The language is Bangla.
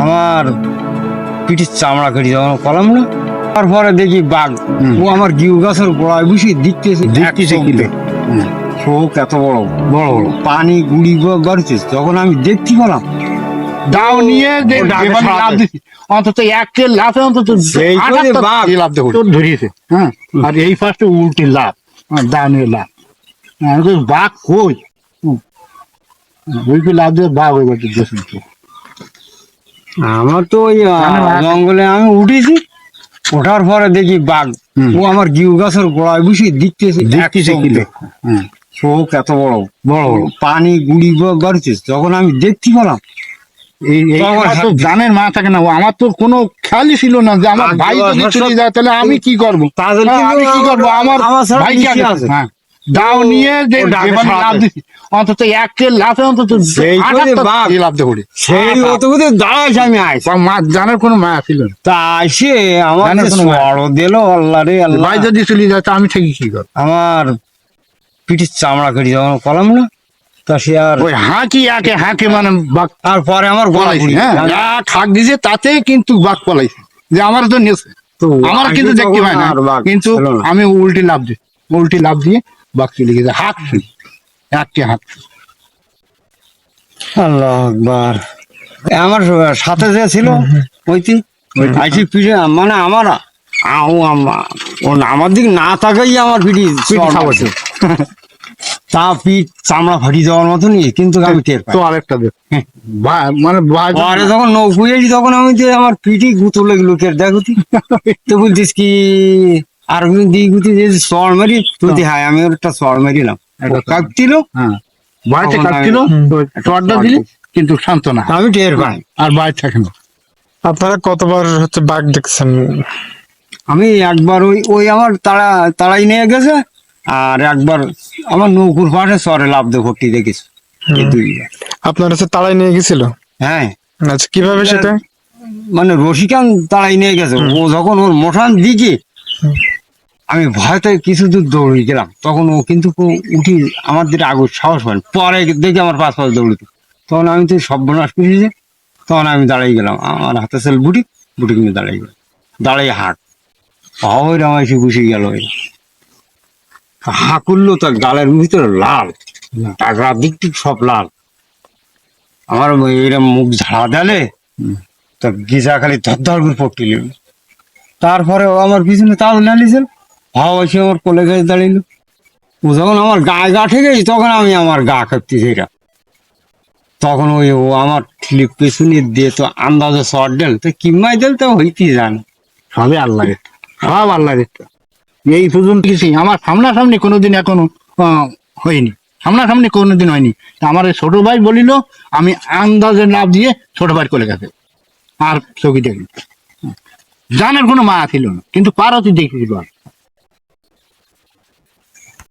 আমার পিঠির চামড়া কেটে যখন কলাম না, তারপরে দেখি বাঘ ও আমার গিউ গাছের গোড়ায় বসে দেখতেছে চোখ এত বড় বড় বড় পানি গুড়ি গড়তেছে। তখন আমি দেখতে পেলাম দাও নিয়ে অন্তত একটা লাফে অন্তত তোর ধরিয়েছে। হ্যাঁ, আর এই ফার্স্টে উল্টি লাভ, দাও নিয়ে লাভ। বাঘ কই ওই লাভ দিয়ে বাঘ হয়ে গেছে। আমার তো ওই জঙ্গলে আমি উঠেছি, ওঠার পরে দেখি বাঘ ও আমার গিউ গাছের গোড়ায় বসে দেখতেছে চোখ এত বড় বড় বড় পানি গুড়ি গড়তেছে। তখন আমি দেখতে পেলাম জানের মা থাকে না, আমার তো কোনো খেয়ালই ছিল না যে আমার ভাই যদি চলে যায় তাহলে আমি কি করবো, আমি কি করবো, আমার ভাই আছে। দাও নিয়ে অন্তত একটা লাফে অন্তত জানার কোনো মায়া ছিল না। তা এসে আমার দিল আল্লাহ রে আল্লাহ, ভাই যদি চলে যায় তা আমি থেকে কি করবো। আমার পিঠির চামড়া কেটে যখন কলাম না, তা সে আর ওই হাঁকে মানে বাঘ। তারপরে আমার গলা হাঁক দিয়েছে তাতে কিন্তু বাঘ পলাইছে, যে আমার তো নিয়েছে, আমার কিন্তু দেখতে পাই না, কিন্তু আমি উল্টি লাভ দিয়ে বাঘ চলে গেছে। একটা হাঁক। আল্লাহ আকবার। আমার সাথে যে ছিল ওইটি আইসি পিঠে মানে আমার দিক না তাকাই আমার পিঠি তা পিঠ চামড়া ফাটি যাওয়ার মতন, কিন্তু আমি টের পাই। তো আরেকটা দেখ মানে যখন নৌকুই আসি তখন আমি যে আমার পিঠি গুঁতো লেগলো কে দেখো তো বলছিস কি আর দিই গুতি যে চড় মারি তুই হায় আমি একটা চড় মারিলাম কাটছিল। বাড়িতে কাটছিল চড়টা দিলি কিন্তু শান্ত না, আমি টের পাই আর বাইরে থাকে না। আপনারা কতবার হচ্ছে বাঘ দেখছেন? আমি একবার ওই আমার তাড়াই নিয়ে গেছে, আর একবার আমার নৌকুর পাশে চরে লাভ দিয়ে ভর্তি দেখেছি। আপনার হচ্ছে তাড়াই নিয়ে গেছিল? হ্যাঁ। আচ্ছা, কিভাবে সেটা? মানে রসিকান তাড়াই নিয়ে গেছে, ও যখন ওর মোটান দিকে আমি ভয়তে কিছু দূর দৌড়ে গেলাম, তখন ও কিন্তু উঠি আমার দিকে আগুন সাহস পান, পরে দেখে আমার পাশ দৌড়িত। তখন আমি তো সর্বনাশ করেছি, তখন আমি দাঁড়িয়ে গেলাম, আমার হাতে ছিল বুটিক নিয়ে দাঁড়িয়ে গেলাম, দাঁড়িয়ে হাঁক ওই আমার এসে বসে গেল। হা করলো তার গালের ভিতরে লাল, টাকরা দিক টিক সব লাল। আমার এরকম মুখ ঝাড়া দিলে তা গিজা খালি ধর করে পড়ছিল। তারপরে ও আমার পিছনে তাও নালিছিল, ভাও এসে আমার কোলে গায়ে দাঁড়িল। ও যখন আমার গায়ে গা ঠেকে তখন আমি আমার গা কাঁপতেছি এটা। তখন ও আমার স্লিপ পেছনে দিয়ে তো আন্দাজে শর্ট দেল, তো কিমাই দেল তো হইতে জানে। সবই আল্লাহর, সব আল্লাহর। এই পর্যন্ত কিছু আমার সামনাসামনি কোনোদিন এখনো হয়নি, সামনাসামনি কোনোদিন হয়নি। আমার ছোট ভাই বলিল, আমি আন্দাজে লাভ দিয়ে ছোট ভাই কোলে গেছে, আর চৌকি দেখি জানার কোনো মায়া ছিল না, কিন্তু পারতি দেখেছিল।